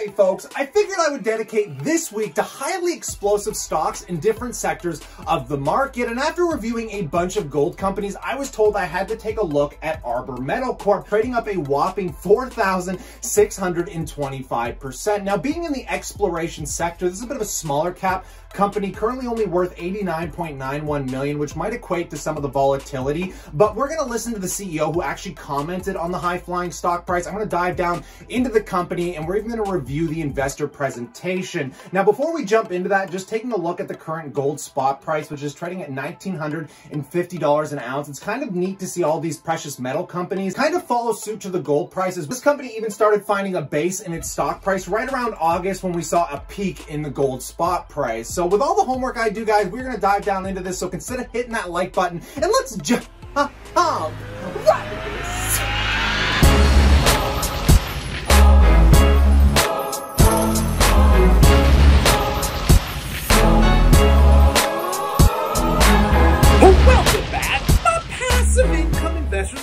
Hey folks, I figured I would dedicate this week to highly explosive stocks in different sectors of the market, and after reviewing a bunch of gold companies, I was told I had to take a look at Arbor Metal Corp, trading up a whopping 4,625%. Now, being in the exploration sector, this is a bit of a smaller cap company, currently only worth $89.91 million, which might equate to some of the volatility, but we're going to listen to the CEO who actually commented on the high-flying stock price. I'm going to dive down into the company, and we're even going to review the investor presentation. Now, before we jump into that, just taking a look at the current gold spot price, which is trading at $1,950 an ounce. It's kind of neat to see all these precious metal companies kind of follow suit to the gold prices. This company even started finding a base in its stock price right around August when we saw a peak in the gold spot price. So with all the homework I do, guys, we're going to dive down into this. So consider hitting that like button and let's jump right into this. Welcome back, my passive income investors.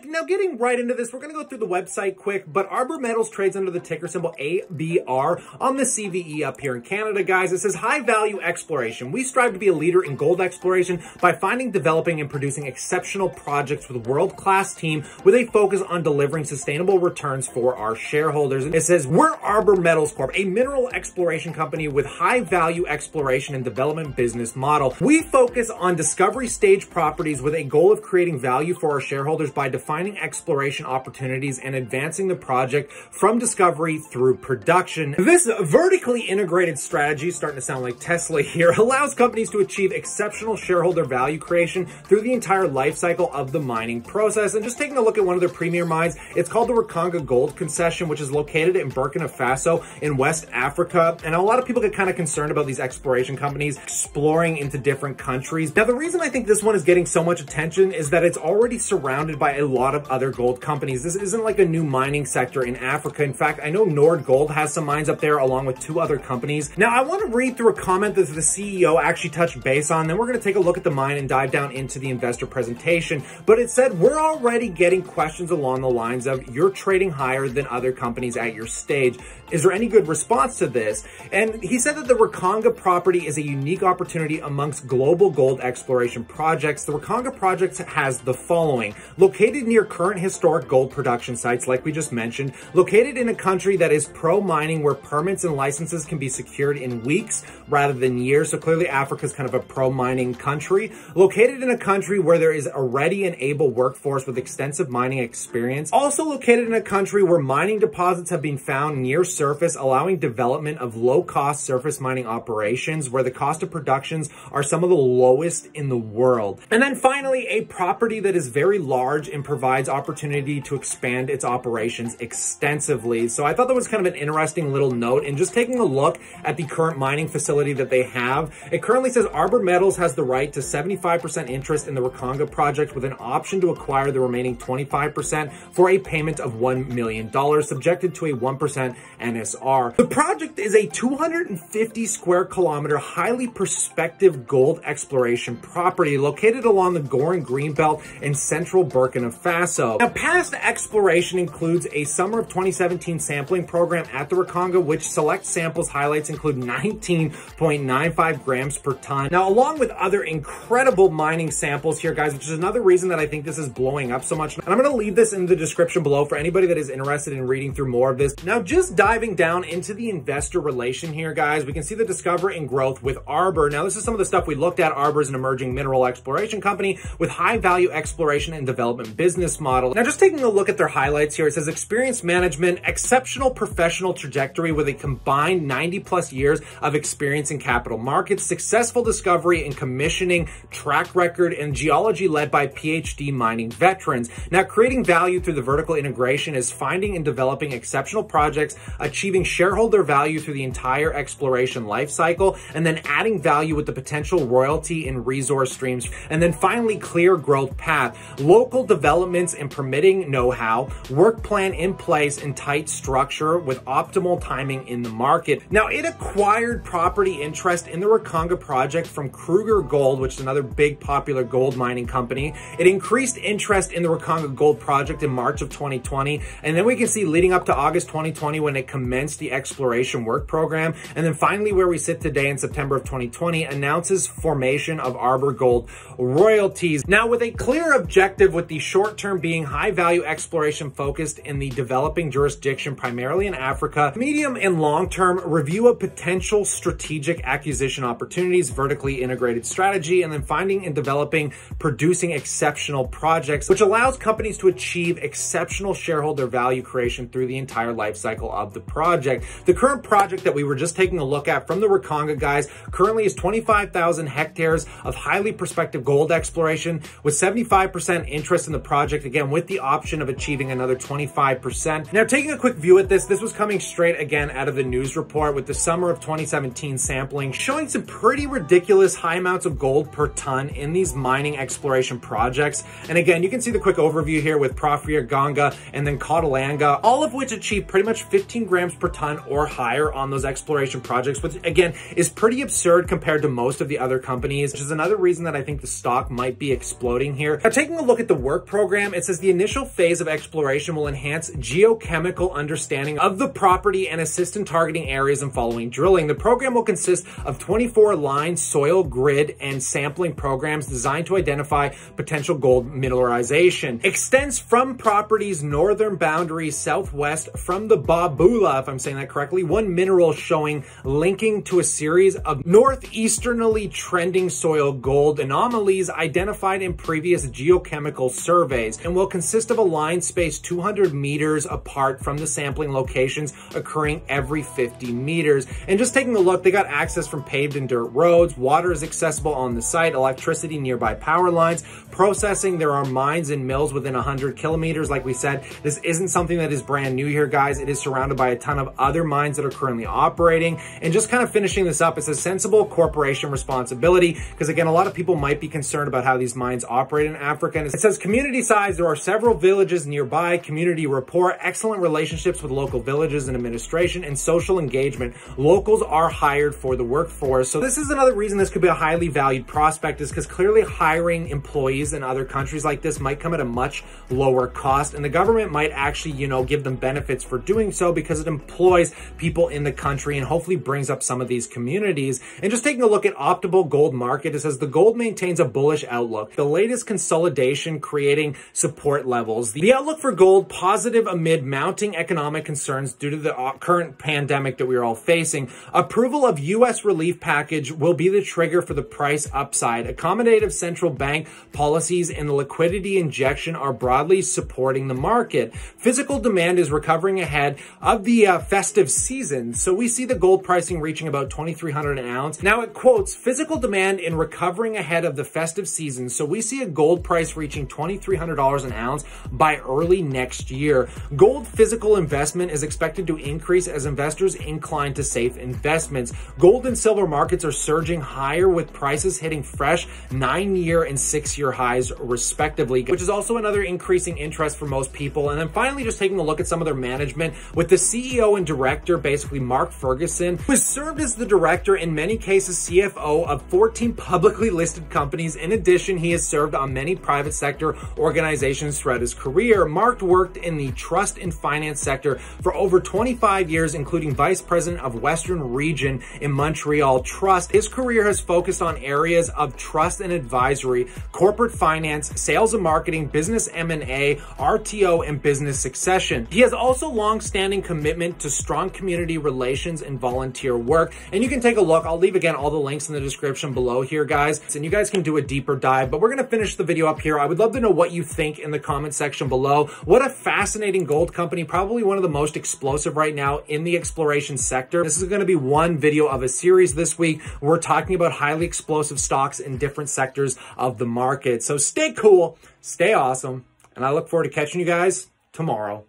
Now getting right into this, we're going to go through the website quick, but Arbor Metals trades under the ticker symbol ABR on the CVE up here in Canada, guys. It says high value exploration. We strive to be a leader in gold exploration by finding, developing, and producing exceptional projects with a world-class team with a focus on delivering sustainable returns for our shareholders. And it says we're Arbor Metals Corp, a mineral exploration company with high value exploration and development business model. We focus on discovery stage properties with a goal of creating value for our shareholders by defining exploration opportunities and advancing the project from discovery through production. This vertically integrated strategy, starting to sound like Tesla here, allows companies to achieve exceptional shareholder value creation through the entire life cycle of the mining process. And just taking a look at one of their premier mines, it's called the Rakanga Gold Concession, which is located in Burkina Faso in West Africa. And a lot of people get kind of concerned about these exploration companies exploring into different countries. Now, the reason I think this one is getting so much attention is that it's already surrounded by a lot of other gold companies. This isn't like a new mining sector in Africa. In fact, I know Nord Gold has some mines up there along with two other companies. Now, I want to read through a comment that the CEO actually touched base on, then we're going to take a look at the mine and dive down into the investor presentation. But it said, we're already getting questions along the lines of, you're trading higher than other companies at your stage. Is there any good response to this? And he said that the Rakanga property is a unique opportunity amongst global gold exploration projects. The Rakanga project has the following: located near current historic gold production sites, like we just mentioned, located in a country that is pro-mining, where permits and licenses can be secured in weeks rather than years. So clearly Africa is kind of a pro-mining country. Located in a country where there is a ready and able workforce with extensive mining experience. Also located in a country where mining deposits have been found near surface, allowing development of low-cost surface mining operations where the cost of productions are some of the lowest in the world. And then finally, a property that is very large and provides opportunity to expand its operations extensively. So I thought that was kind of an interesting little note. And just taking a look at the current mining facility that they have, it currently says Arbor Metals has the right to 75% interest in the Rakanga project with an option to acquire the remaining 25% for a payment of $1 million, subjected to a 1% NSR. The project is a 250 square kilometer, highly prospective gold exploration property located along the Gorin Greenbelt in central Burkina Faso. Now, past exploration includes a summer of 2017 sampling program at the Rakanga, which select samples highlights include 19.95 grams per ton. Now, along with other incredible mining samples here, guys, which is another reason that I think this is blowing up so much. And I'm going to leave this in the description below for anybody that is interested in reading through more of this. Now, just diving down into the investor relation here, guys, we can see the discovery and growth with Arbor. Now, this is some of the stuff we looked at. Arbor is an emerging mineral exploration company with high value exploration and development business model. Now, just taking a look at their highlights here, it says experience management, exceptional professional trajectory with a combined 90+ years of experience in capital markets, successful discovery and commissioning track record, and geology led by PhD mining veterans. Now, creating value through the vertical integration is finding and developing exceptional projects, achieving shareholder value through the entire exploration life cycle, and then adding value with the potential royalty and resource streams. And then finally, clear growth path, local developments and permitting know-how, work plan in place, and tight structure with optimal timing in the market. Now, it acquired property interest in the Rakanga project from Kruger Gold, which is another big popular gold mining company. It increased interest in the Rakanga Gold project in March of 2020. And then we can see leading up to August 2020 when it commenced the exploration work program. And then finally where we sit today in September of 2020 announces formation of Arbor Gold Royalties. Now, with a clear objective, with the short term being high value exploration focused in the developing jurisdiction, primarily in Africa, medium and long term review of potential strategic acquisition opportunities, vertically integrated strategy, and then finding and developing producing exceptional projects, which allows companies to achieve exceptional shareholder value creation through the entire life cycle of the project. The current project that we were just taking a look at from the Rakanga guys currently is 25,000 hectares of highly prospective gold exploration with 75% interest in the project, again, with the option of achieving another 25%. Now, taking a quick view at this was coming straight again out of the news report with the summer of 2017 sampling showing some pretty ridiculous high amounts of gold per ton in these mining exploration projects. And again, you can see the quick overview here with Profria Ganga and then Katalanga, all of which achieve pretty much 15 grams per ton or higher on those exploration projects, which again is pretty absurd compared to most of the other companies, which is another reason that I think the stock might be exploding here. Now, taking a look at the work program, it says the initial phase of exploration will enhance geochemical understanding of the property and assist in targeting areas and following drilling. The program will consist of 24 line soil grid and sampling programs designed to identify potential gold mineralization. Extends from property's northern boundary southwest from the Babula, if I'm saying that correctly, one mineral showing linking to a series of northeasternly trending soil gold anomalies identified in previous geochemical surveys, and will consist of a line space 200 meters apart from the sampling locations occurring every 50 meters. And just taking a look, they got access from paved and dirt roads, water is accessible on the site, electricity nearby power lines, processing, there are mines and mills within 100 kilometers. Like we said, this isn't something that is brand new here, guys. It is surrounded by a ton of other mines that are currently operating. And just kind of finishing this up, it says sensible corporation responsibility, because again, a lot of people might be concerned about how these mines operate in Africa. And it says community size, there are several villages nearby, community rapport, excellent relationships with local villages and administration, and social engagement. Locals are hired for the workforce. So this is another reason this could be a highly valued prospect, is because clearly hiring employees in other countries like this might come at a much lower cost, and the government might actually, you know, give them benefits for doing so because it employs people in the country and hopefully brings up some of these communities. And just taking a look at Optimal Gold Market, it says the gold maintains a bullish outlook. The latest consolidation creating support levels. The outlook for gold positive amid mounting economic concerns due to the current pandemic that we are all facing. Approval of U.S. relief package will be the trigger for the price upside. Accommodative central bank policies and the liquidity injection are broadly supporting the market. Physical demand is recovering ahead of the festive season. So we see the gold pricing reaching about $2,300 an ounce. Now it quotes physical demand in recovering ahead of the festive season. So we see a gold price reaching $2,300 an ounce by early next year. Gold physical investment is expected to increase as investors incline to safe investments. Gold and silver markets are surging higher with prices hitting fresh 9-year and 6-year highs respectively, which is also another increasing interest for most people. And then finally, just taking a look at some of their management with the CEO and director, basically Mark Ferguson, who has served as the director, in many cases CFO, of 14 publicly listed companies. In addition, he has served on many private sector organizations throughout his career. Mark worked in the trust and finance sector for over 25 years, including vice president of Western Region in Montreal Trust. His career has focused on areas of trust and advisory, corporate finance, sales and marketing, business M&A, RTO, and business succession. He has also long-standing commitment to strong community relations and volunteer work. And you can take a look. I'll leave again all the links in the description below here, guys, and you guys can do a deeper dive. But we're going to finish the video up here. I would love to know what you think in the comment section below. What a fascinating gold company, probably one of the most explosive right now in the exploration sector. This is going to be one video of a series this week. We're talking about highly explosive stocks in different sectors of the market. So stay cool, stay awesome, and I look forward to catching you guys tomorrow.